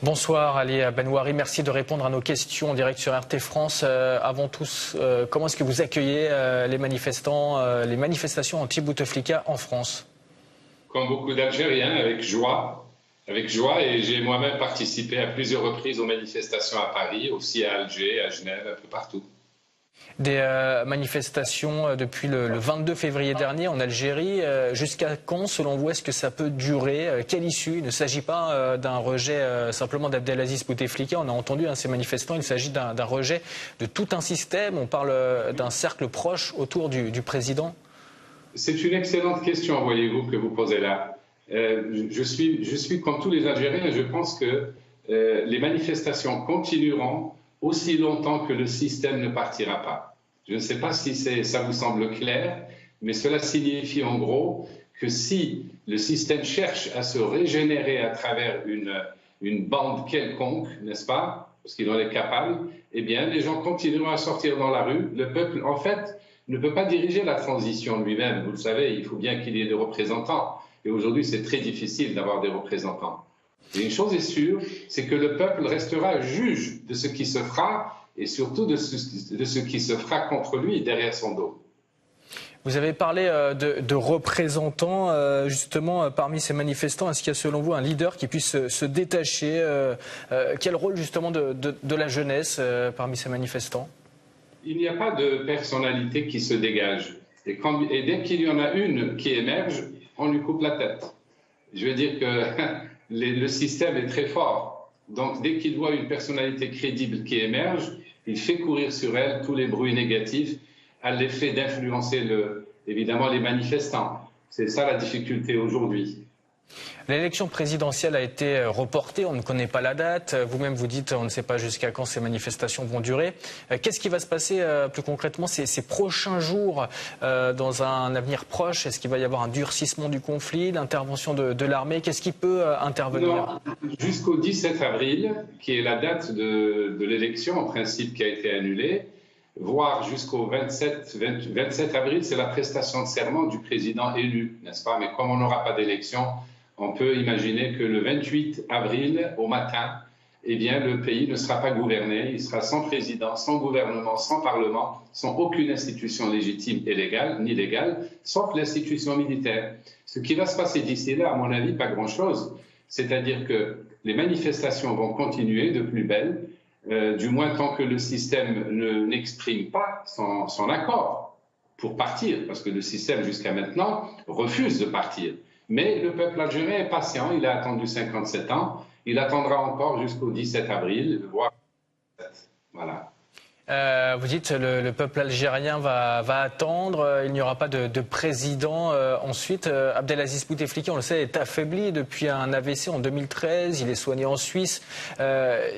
Bonsoir Ali Benouari, merci de répondre à nos questions en direct sur RT France. Avant tout, comment est-ce que vous accueillez les manifestations anti-Bouteflika en France? Comme beaucoup d'Algériens, avec joie, et j'ai moi-même participé à plusieurs reprises aux manifestations à Paris, aussi à Alger, à Genève, un peu partout. Des manifestations depuis le 22 février dernier en Algérie. Jusqu'à quand, selon vous, est-ce que ça peut durer? Quelle issue? Il ne s'agit pas d'un rejet simplement d'Abdelaziz Bouteflika. On a entendu ces manifestants, il s'agit d'un rejet de tout un système. On parle d'un cercle proche autour du président. C'est une excellente question, voyez-vous, que vous posez là. Je suis comme tous les Algériens et je pense que les manifestations continueront aussi longtemps que le système ne partira pas. Je ne sais pas si ça vous semble clair, mais cela signifie en gros que si le système cherche à se régénérer à travers une bande quelconque, n'est-ce pas, parce qu'il en est capable, eh bien les gens continueront à sortir dans la rue. Le peuple, en fait, ne peut pas diriger la transition lui-même. Vous le savez, il faut bien qu'il y ait des représentants. Et aujourd'hui, c'est très difficile d'avoir des représentants. Et une chose est sûre, c'est que le peuple restera juge de ce qui se fera et surtout de ce qui se fera contre lui derrière son dos. Vous avez parlé de représentants, justement, parmi ces manifestants. Est-ce qu'il y a selon vous un leader qui puisse se détacher? Quel rôle justement de la jeunesse parmi ces manifestants? Il n'y a pas de personnalité qui se dégage. Et dès qu'il y en a une qui émerge, on lui coupe la tête. Je veux dire que le système est très fort. Donc, dès qu'il voit une personnalité crédible qui émerge, il fait courir sur elle tous les bruits négatifs à l'effet d'influencer évidemment les manifestants. C'est ça la difficulté aujourd'hui. L'élection présidentielle a été reportée, on ne connaît pas la date. Vous-même vous dites on ne sait pas jusqu'à quand ces manifestations vont durer. Qu'est-ce qui va se passer plus concrètement ces prochains jours dans un avenir proche? Est-ce qu'il va y avoir un durcissement du conflit, l'intervention de l'armée? Qu'est-ce qui peut intervenir? Jusqu'au 17 avril, qui est la date de l'élection en principe qui a été annulée, voire jusqu'au 27 avril, c'est la prestation de serment du président élu, n'est-ce pas? Mais comme on n'aura pas d'élection, on peut imaginer que le 28 avril, au matin, eh bien, le pays ne sera pas gouverné. Il sera sans président, sans gouvernement, sans parlement, sans aucune institution légitime et légale, ni légale, sauf l'institution militaire. Ce qui va se passer d'ici là, à mon avis, pas grand-chose. C'est-à-dire que les manifestations vont continuer de plus belle, du moins tant que le système n'exprime pas son accord pour partir, parce que le système, jusqu'à maintenant, refuse de partir. Mais le peuple algérien est patient, il a attendu 57 ans, il attendra encore jusqu'au 17 avril, voire 17. Voilà. Vous dites le peuple algérien va attendre, il n'y aura pas de président ensuite. Abdelaziz Bouteflika, on le sait, est affaibli depuis un AVC en 2013, il est soigné en Suisse.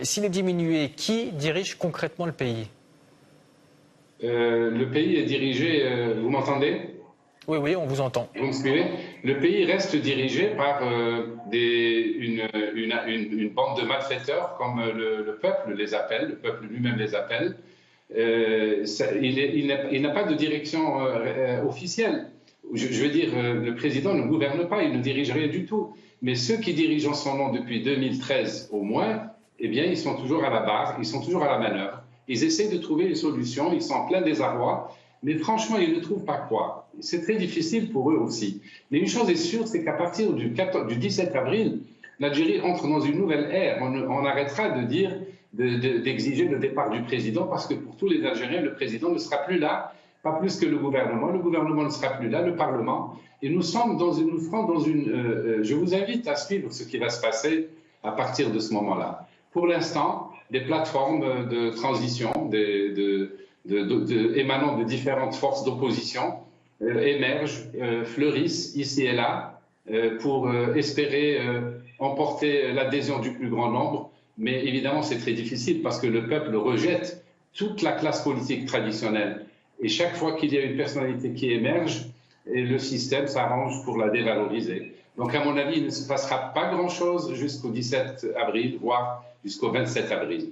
S'il est diminué, qui dirige concrètement le pays? Le pays est dirigé, vous m'entendez? Oui, on vous entend. Vous me suivez? Le pays reste dirigé par une bande de malfaiteurs, comme le peuple les appelle, le peuple lui-même les appelle. Il n'a pas de direction officielle. Je veux dire, le président ne gouverne pas, il ne dirige rien du tout. Mais ceux qui dirigent en son nom depuis 2013 au moins, eh bien, ils sont toujours à la barre, ils sont toujours à la manœuvre. Ils essaient de trouver une solution, ils sont en plein désarroi. Mais franchement, ils ne trouvent pas quoi. C'est très difficile pour eux aussi. Mais une chose est sûre, c'est qu'à partir du 17 avril, l'Algérie entre dans une nouvelle ère. On arrêtera d'exiger le départ du président parce que pour tous les Algériens, le président ne sera plus là, pas plus que le gouvernement. Le gouvernement ne sera plus là, le Parlement. Et nous serons dans une... je vous invite à suivre ce qui va se passer à partir de ce moment-là. Pour l'instant, des plateformes de transition, émanant de différentes forces d'opposition, émergent, fleurissent ici et là pour espérer emporter l'adhésion du plus grand nombre. Mais évidemment, c'est très difficile parce que le peuple rejette toute la classe politique traditionnelle. Et chaque fois qu'il y a une personnalité qui émerge, et le système s'arrange pour la dévaloriser. Donc, à mon avis, il ne se passera pas grand-chose jusqu'au 17 avril, voire jusqu'au 27 avril.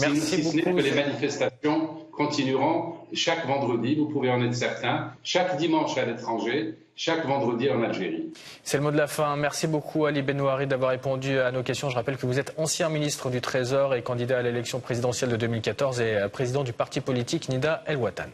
Merci si ce n'est que les manifestations continueront chaque vendredi, vous pouvez en être certain, chaque dimanche à l'étranger, chaque vendredi en Algérie. C'est le mot de la fin. Merci beaucoup Ali Benouari d'avoir répondu à nos questions. Je rappelle que vous êtes ancien ministre du Trésor et candidat à l'élection présidentielle de 2014 et président du parti politique Nida El Watan.